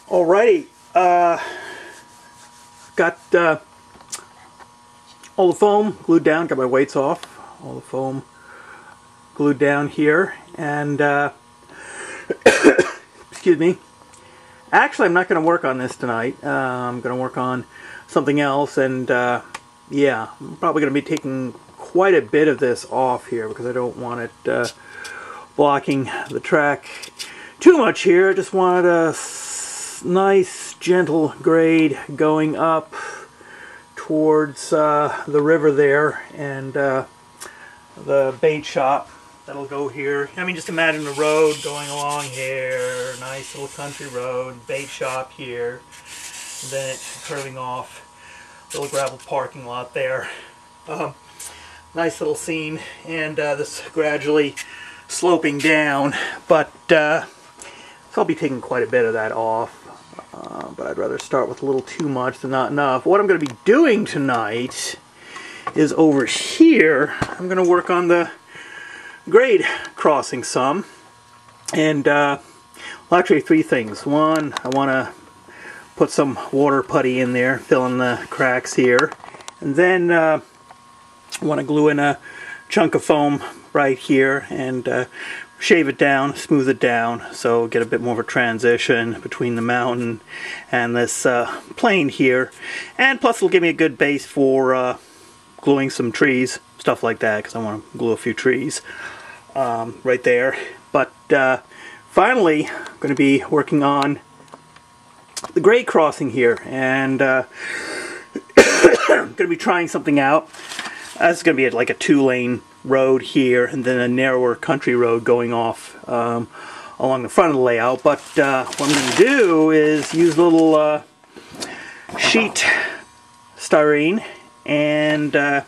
Alrighty, got all the foam glued down, got my weights off, all the foam glued down here, and excuse me. Actually, I'm not going to work on this tonight. I'm going to work on something else, and yeah, I'm probably going to be taking quite a bit of this off here because I don't want it blocking the track too much here. I just wanted a nice gentle grade going up towards the river there, and the bait shop that'll go here. I mean, just imagine the road going along here, nice little country road, bait shop here, and then it curving off, little gravel parking lot there. Nice little scene, and this gradually sloping down, but so I'll be taking quite a bit of that off, but I'd rather start with a little too much than not enough. What I'm going to be doing tonight is over here, I'm going to work on the grade crossing some, and well, actually three things. One, I want to put some water putty in there, fill in the cracks here, and then I want to glue in a chunk of foam right here and shave it down, smooth it down, so get a bit more of a transition between the mountain and this plain here. And plus it'll give me a good base for gluing some trees, stuff like that, because I want to glue a few trees right there. But finally, I'm going to be working on the grade crossing here, and I'm going to be trying something out. This is going to be like a two-lane road here, and then a narrower country road going off along the front of the layout. But what I'm going to do is use a little sheet styrene, and going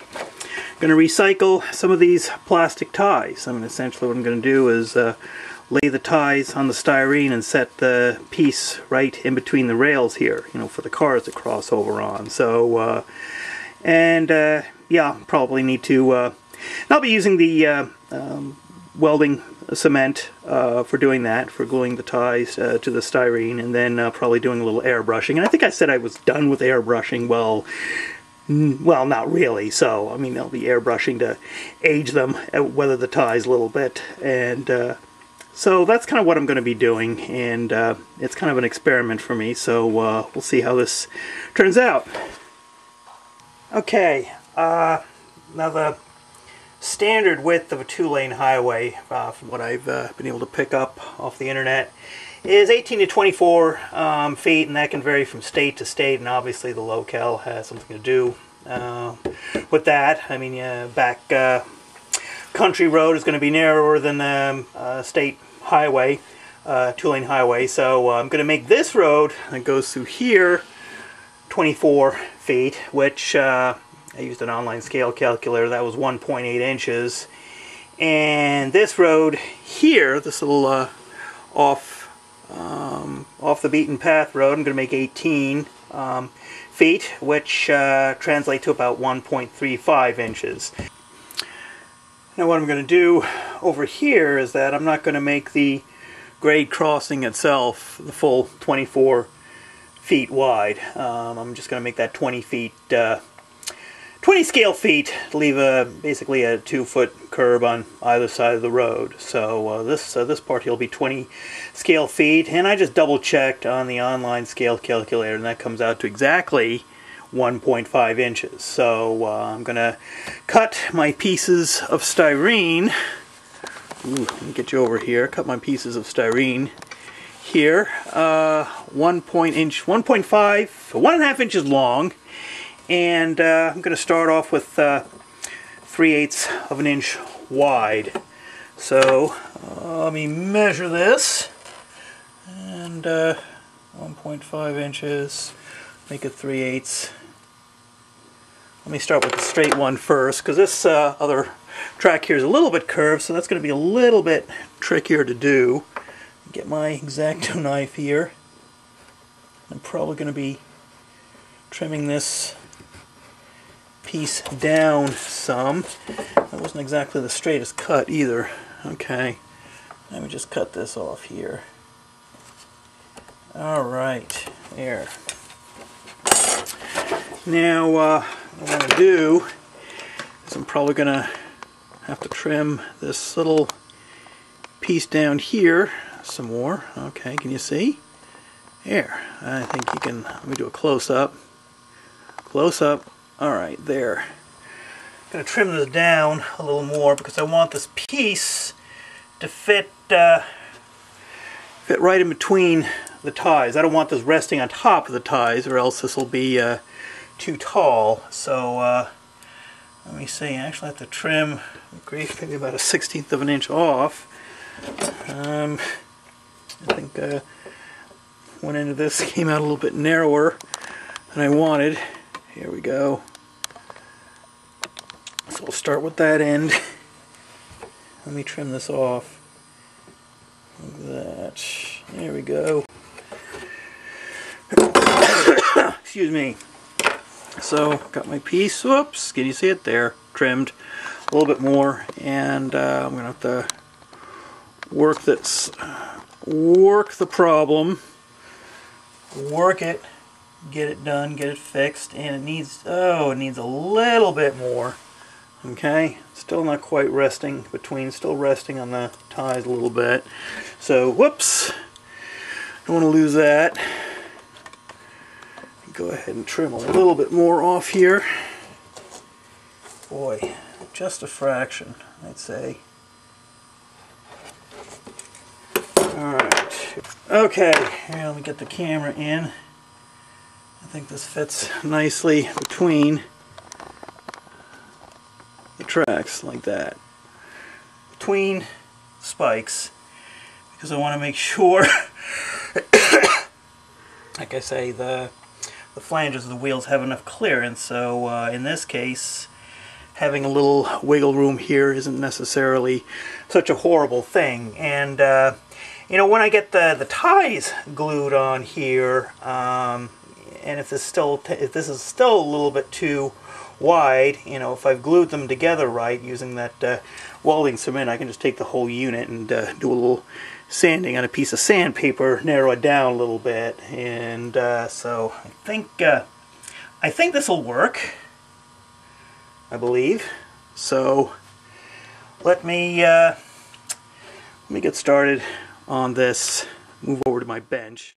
to recycle some of these plastic ties. I mean, essentially what I'm going to do is lay the ties on the styrene and set the piece right in between the rails here, you know, for the cars to cross over on. So, yeah, probably need to, I'll be using the welding cement for doing that, for gluing the ties to the styrene, and then probably doing a little airbrushing. And I think I said I was done with airbrushing. Well, not really. So, I mean, I'll be airbrushing to age them, weather the ties a little bit, and so that's kind of what I'm going to be doing, and it's kind of an experiment for me, so we'll see how this turns out. Okay, now the standard width of a two-lane highway, from what I've been able to pick up off the internet, is 18 to 24 feet, and that can vary from state to state, and obviously the locale has something to do with that. I mean, back country road is going to be narrower than state highway, two-lane highway, so I'm going to make this road that goes through here 24 feet, which I used an online scale calculator. That was 1.8 inches, and this road here, this little off the beaten path road, I'm going to make 18 feet, which translate to about 1.35 inches. Now what I'm going to do over here is that I'm not going to make the grade crossing itself the full 24 feet wide. I'm just going to make that 20 feet, 20 scale feet, to leave basically a 2-foot curb on either side of the road. So this part here will be 20 scale feet, and I just double checked on the online scale calculator, and that comes out to exactly 1.5 inches. So I'm going to cut my pieces of styrene. Let me get you over here. Cut my pieces of styrene here, 1.5 inches long, and I'm going to start off with 3/8 of an inch wide. So let me measure this, and 1.5 inches, make it 3/8. Let me start with the straight one first, because this other track here is a little bit curved, so that's going to be a little bit trickier to do. Get my X-Acto knife here. I'm probably going to be trimming this piece down some. That wasn't exactly the straightest cut either. Okay, let me just cut this off here. Alright, there. Now, what I'm going to do is I'm probably going to have to trim this little piece down here some more. Okay, can you see? There. I think you can, let me do a close-up. Close-up. Alright, there. I'm going to trim this down a little more because I want this piece to fit right in between the ties. I don't want this resting on top of the ties, or else this will be too tall. So let me see. I actually have to trim, maybe about a 1/16 of an inch off. I think one end of this came out a little bit narrower than I wanted. Here we go. So we'll start with that end. Let me trim this off. Like that. There we go. Excuse me. So, got my piece. Whoops. Can you see it there? Trimmed a little bit more. And I'm going to have to work the problem. Work it. Get it done. Get it fixed. And it needs a little bit more. Okay, still not quite resting between, still resting on the ties a little bit. So, whoops, don't want to lose that. Go ahead and trim a little bit more off here. Boy, just a fraction, I'd say. Alright, okay, here, let me get the camera in. I think this fits nicely between the tracks like that, between spikes, because I want to make sure like I say, the flanges of the wheels have enough clearance. So in this case, having a little wiggle room here isn't necessarily such a horrible thing. And you know, when I get the ties glued on here, and if this is still a little bit too wide, you know, if I've glued them together right using that welding cement, I can just take the whole unit and do a little sanding on a piece of sandpaper, narrow it down a little bit, and so I think this will work. I believe. So let me get started on this. Move over to my bench.